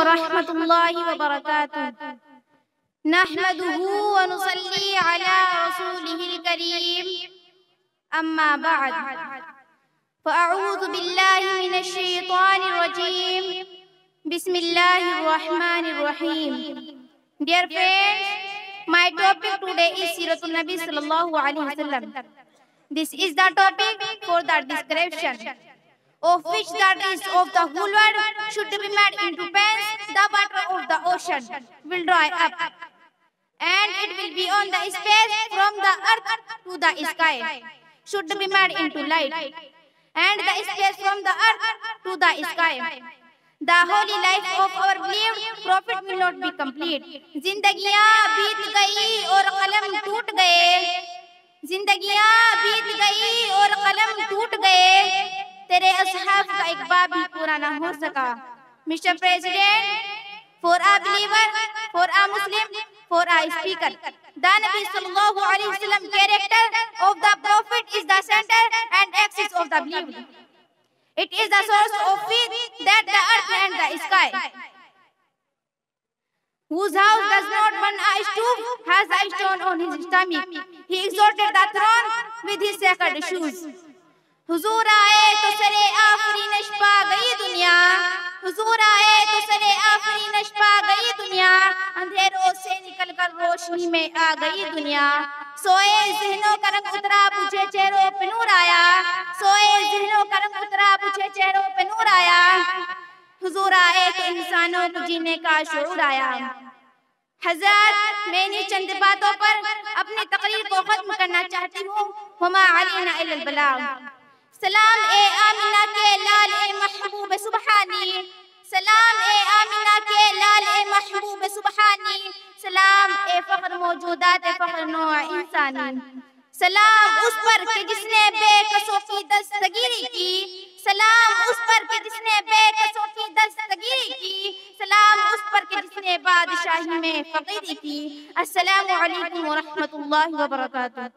व रहमतुल्लाहि व बरकातुहू। नहमदुहू व नुसल्ली अला रसूलिहिल करीम। अम्मा बअद। फ़अऊज़ु बिल्लाहि मिनश शैतानिर रजीम। बिस्मिल्लाहिर रहमानिर रहीम। Dear friends, my topic today is Siratul Nabi sallallahu alaihi wasallam. This is the topic for the description of which that is of the whole world should be made into pens. The water of the ocean will dry up, and it will be on the space from the earth to the sky should be made into light, and the space from the earth to the sky. The holy life of our beloved Prophet will not be complete. जिंदगियां बीत गई और कलम टूट गए, जिंदगियां बीत गई और कलम टूट गए, तेरे असहाब का एक बाब भी पूरा ना हो सका। Mr. President, for a believer, for a Muslim, for a speaker, the Nabi sallallahu alaihi wasallam character of the Prophet is the center and axis of the believed. It is the source of faith that the earth and the sky, whose house does not burn a stove, has a stone on his stomach. He exalted the throne with his sacred shoes. हुजूर आए तो सरे आफरी नशपा गई दुनिया, हुजूर आए तो सरे आफरी नशपा गई दुनिया, अंधेरों से निकलकर रोशनी में आ गई दुनिया। सोए ज़हनों का रंग उतरा, बुझे चेहरों पे नूर आया, सोए ज़हनों का रंग उतरा, बुझे चेहरों पे नूर आया। हुजूर आए तो इंसानों को जीने का शऊर आया। हज़रत, मैं इन चंद बातों पर अपनी तकरीर को खत्म करना चाहती हूँ। वमा अलैना इल्लल बलाग। सलाम ए आमिना के लाल ए महबूब सुबहानी, सलाम ए आमिना के लाल ए महबूब सुबहानी, सलाम ए फख्र मौजूदात ए फख्र नौ इंसानी। सलाम उस पर के जिसने बेकसों की दस्तगीरी की, सलाम उस पर के जिसने बेकसों की दस्तगीरी की, सलाम उस पर के जिसने बादशाही में फकीरी की। अस्सलामु अलैकुम व रहमतुल्लाहि व बरकातुहू।